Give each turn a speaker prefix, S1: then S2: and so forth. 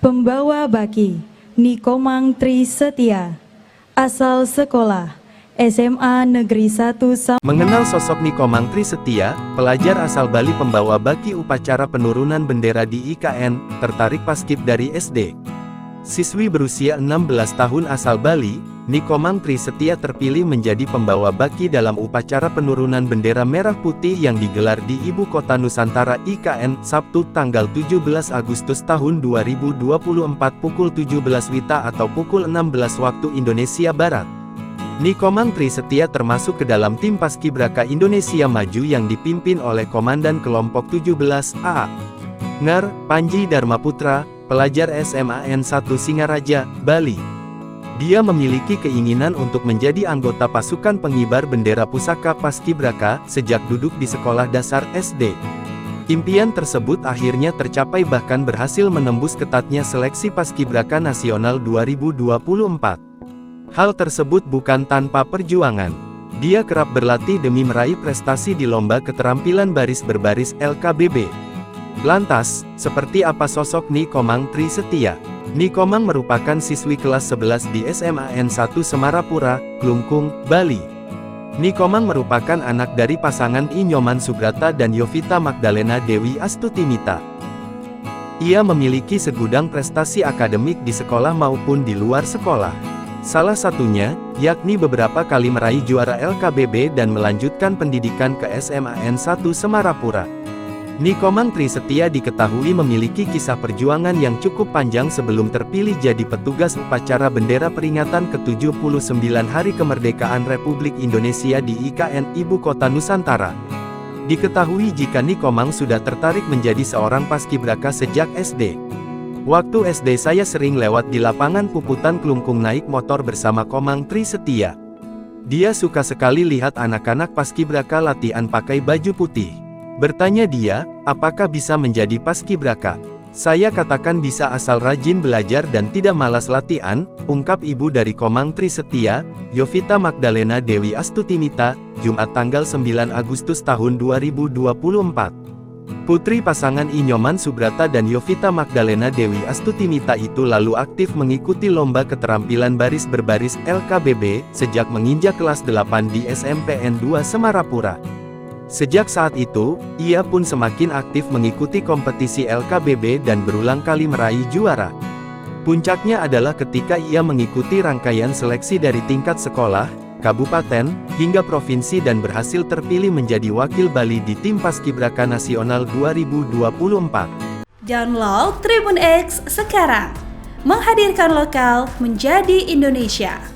S1: Pembawa baki Nikomang Tri Setia, asal sekolah SMA Negeri 1
S2: Mengenal sosok Nikomang Tri Setia, pelajar asal Bali pembawa baki upacara penurunan bendera di IKN, tertarik paskib dari SD. Siswi berusia 16 tahun asal Bali, Nikomang Tri Setia terpilih menjadi pembawa baki dalam upacara penurunan bendera merah putih yang digelar di Ibu Kota Nusantara IKN, Sabtu tanggal 17 Agustus tahun 2024 pukul 17 WITA atau pukul 16 waktu Indonesia Barat. Nikomang Tri Setia termasuk ke dalam tim Paskibraka Indonesia Maju yang dipimpin oleh Komandan Kelompok 17 AA. Ngar, Panji Dharmaputra, pelajar SMAN 1 Singaraja, Bali. Dia memiliki keinginan untuk menjadi anggota pasukan pengibar bendera pusaka Paskibraka sejak duduk di sekolah dasar SD. Impian tersebut akhirnya tercapai bahkan berhasil menembus ketatnya seleksi Paskibraka Nasional 2024. Hal tersebut bukan tanpa perjuangan. Dia kerap berlatih demi meraih prestasi di lomba keterampilan baris berbaris LKBB. Lantas, seperti apa sosok Nikomang Tri Setia? Nikomang merupakan siswi kelas 11 di SMAN 1 Semarapura, Klungkung, Bali. Nikomang merupakan anak dari pasangan Inyoman Subrata dan Yovita Magdalena Dewi Astutinita. Ia memiliki segudang prestasi akademik di sekolah maupun di luar sekolah. Salah satunya, yakni beberapa kali meraih juara LKBB dan melanjutkan pendidikan ke SMAN 1 Semarapura. Nikomang Tri Setia diketahui memiliki kisah perjuangan yang cukup panjang sebelum terpilih jadi petugas upacara bendera peringatan ke-79 Hari Kemerdekaan Republik Indonesia di IKN Ibu Kota Nusantara. Diketahui jika Nikomang sudah tertarik menjadi seorang paskibraka sejak SD. Waktu SD saya sering lewat di lapangan Puputan Klungkung naik motor bersama Komang Tri Setia. Dia suka sekali lihat anak-anak paskibraka latihan pakai baju putih. Bertanya dia, apakah bisa menjadi paskibraka? Saya katakan bisa asal rajin belajar dan tidak malas latihan, ungkap ibu dari Komang Tri Setia, Yovita Magdalena Dewi Astutinita, Jumat tanggal 9 Agustus tahun 2024. Putri pasangan Inyoman Subrata dan Yovita Magdalena Dewi Astutinita itu lalu aktif mengikuti lomba keterampilan baris berbaris LKBB, sejak menginjak kelas 8 di SMPN 2 Semarapura. Sejak saat itu, ia pun semakin aktif mengikuti kompetisi LKBB dan berulang kali meraih juara. Puncaknya adalah ketika ia mengikuti rangkaian seleksi dari tingkat sekolah, kabupaten, hingga provinsi dan berhasil terpilih menjadi wakil Bali di tim Paskibraka Nasional 2024.
S3: Download Tribun X sekarang, menghadirkan lokal menjadi Indonesia.